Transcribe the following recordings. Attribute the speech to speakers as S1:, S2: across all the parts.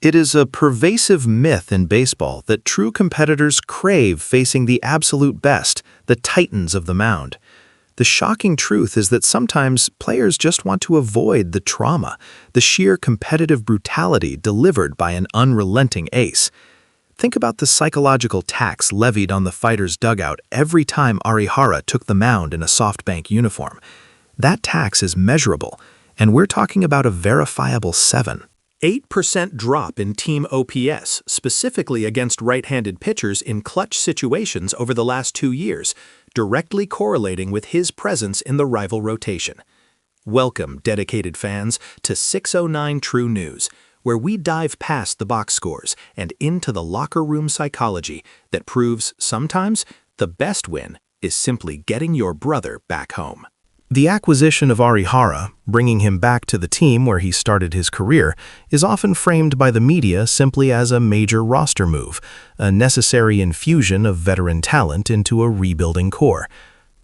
S1: It is a pervasive myth in baseball that true competitors crave facing the absolute best, the titans of the mound. The shocking truth is that sometimes players just want to avoid the trauma, the sheer competitive brutality delivered by an unrelenting ace. Think about the psychological tax levied on the fighter's dugout every time Arihara took the mound in a SoftBank uniform. That tax is measurable, and we're talking about a verifiable 8% drop in team OPS, specifically against right-handed pitchers in clutch situations over the last 2 years, directly correlating with his presence in the rival rotation. Welcome, dedicated fans, to 609 True News, where we dive past the box scores and into the locker room psychology that proves sometimes the best win is simply getting your brother back home. The acquisition of Arihara, bringing him back to the team where he started his career, is often framed by the media simply as a major roster move, a necessary infusion of veteran talent into a rebuilding core.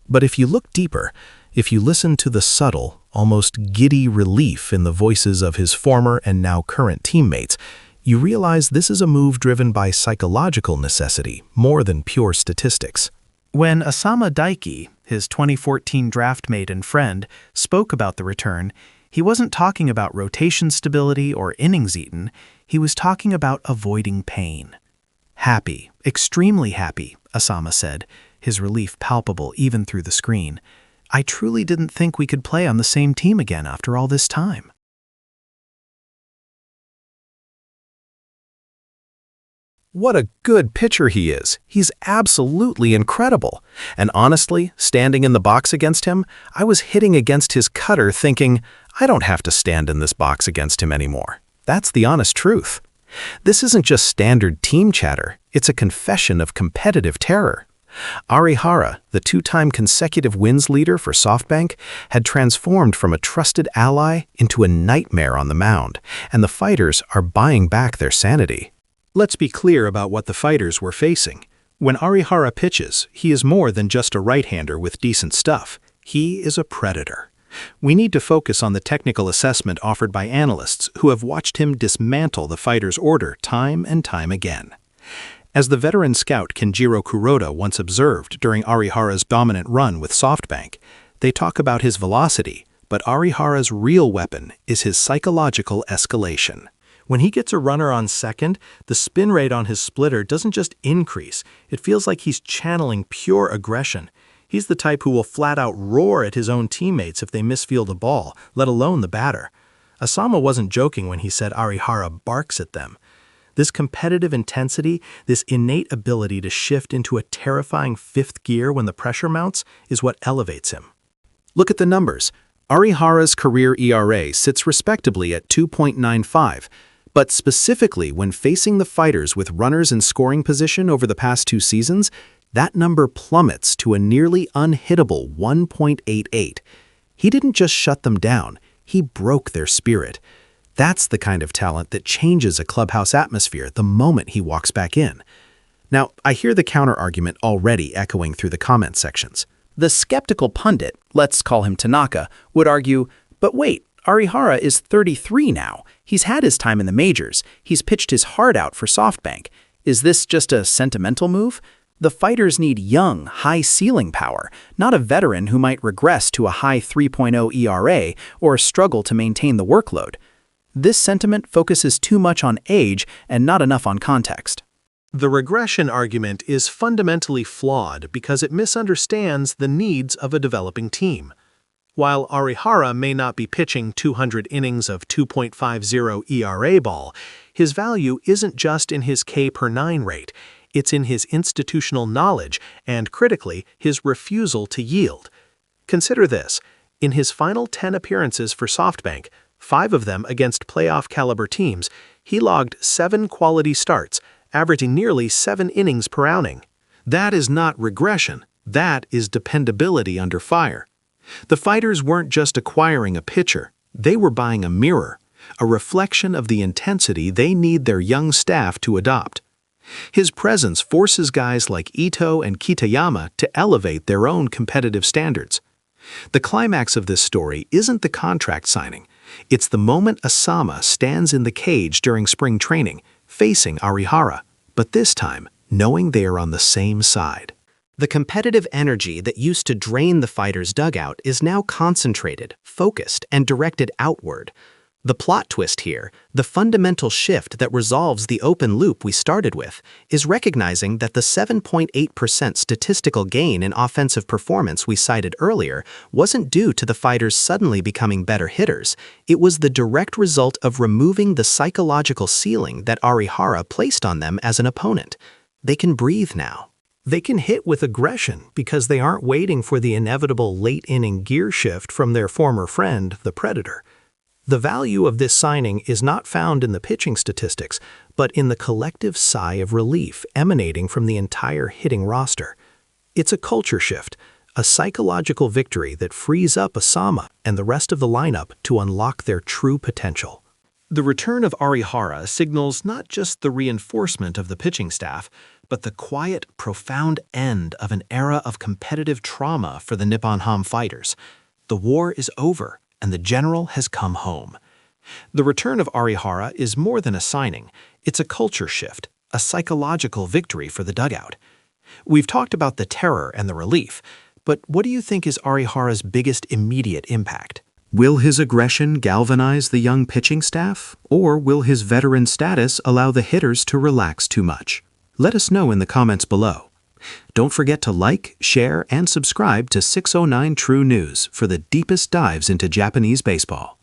S1: But if you look deeper, if you listen to the subtle, almost giddy relief in the voices of his former and now current teammates, you realize this is a move driven by psychological necessity more than pure statistics. When Asama, his 2014 draftmate and friend, spoke about the return, he wasn't talking about rotation stability or innings eaten, he was talking about avoiding pain. Happy, extremely happy, Asama said, his relief palpable even through the screen. I truly didn't think we could play on the same team again after all this time. What a good pitcher he is. He's absolutely incredible. And honestly, standing in the box against him, I was hitting against his cutter thinking, I don't have to stand in this box against him anymore. That's the honest truth. This isn't just standard team chatter, it's a confession of competitive terror. Arihara, the 2-time consecutive wins leader for SoftBank, had transformed from a trusted ally into a nightmare on the mound, and the fighters are buying back their sanity. Let's be clear about what the fighters were facing. When Arihara pitches, he is more than just a right-hander with decent stuff. He is a predator. We need to focus on the technical assessment offered by analysts who have watched him dismantle the fighter's order time and time again. As the veteran scout Kenjiro Kuroda once observed during Arihara's dominant run with SoftBank, they talk about his velocity, but Arihara's real weapon is his psychological escalation. When he gets a runner on second, the spin rate on his splitter doesn't just increase, it feels like he's channeling pure aggression. He's the type who will flat out roar at his own teammates if they misfield a ball, let alone the batter. Asama wasn't joking when he said Arihara barks at them. This competitive intensity, this innate ability to shift into a terrifying fifth gear when the pressure mounts, is what elevates him. Look at the numbers. Arihara's career ERA sits respectably at 2.95. But specifically when facing the fighters with runners in scoring position over the past 2 seasons, that number plummets to a nearly unhittable 1.88. He didn't just shut them down, he broke their spirit. That's the kind of talent that changes a clubhouse atmosphere the moment he walks back in. Now, I hear the counter-argument already echoing through the comment sections. The skeptical pundit, let's call him Tanaka, would argue, but wait, Arihara is 33 now. He's had his time in the majors. He's pitched his heart out for SoftBank. Is this just a sentimental move? The fighters need young, high-ceiling power, not a veteran who might regress to a high 3.0 ERA or struggle to maintain the workload. This sentiment focuses too much on age and not enough on context. The regression argument is fundamentally flawed because it misunderstands the needs of a developing team. While Arihara may not be pitching 200 innings of 2.50 ERA ball, his value isn't just in his K/9 rate, it's in his institutional knowledge and, critically, his refusal to yield. Consider this. In his final 10 appearances for SoftBank, 5 of them against playoff-caliber teams, he logged 7 quality starts, averaging nearly 7 innings per outing. That is not regression. That is dependability under fire. The fighters weren't just acquiring a pitcher, they were buying a mirror, a reflection of the intensity they need their young staff to adopt. His presence forces guys like Ito and Kitayama to elevate their own competitive standards. The climax of this story isn't the contract signing, It's the moment Asama stands in the cage during spring training, facing Arihara, but this time, knowing they are on the same side. The competitive energy that used to drain the fighter's dugout is now concentrated, focused, and directed outward. The plot twist here, the fundamental shift that resolves the open loop we started with, is recognizing that the 7.8% statistical gain in offensive performance we cited earlier wasn't due to the fighters suddenly becoming better hitters. It was the direct result of removing the psychological ceiling that Arihara placed on them as an opponent. They can breathe now. They can hit with aggression because they aren't waiting for the inevitable late-inning gear shift from their former friend, the Predator. The value of this signing is not found in the pitching statistics, but in the collective sigh of relief emanating from the entire hitting roster. It's a culture shift, a psychological victory that frees up Asama and the rest of the lineup to unlock their true potential. The return of Arihara signals not just the reinforcement of the pitching staff, but the quiet, profound end of an era of competitive trauma for the Nippon Ham fighters. The war is over, and the general has come home. The return of Arihara is more than a signing. It's a culture shift, a psychological victory for the dugout. We've talked about the terror and the relief, but what do you think is Arihara's biggest immediate impact? Will his aggression galvanize the young pitching staff, or will his veteran status allow the hitters to relax too much? Let us know in the comments below. Don't forget to like, share, and subscribe to 609 True News for the deepest dives into Japanese baseball.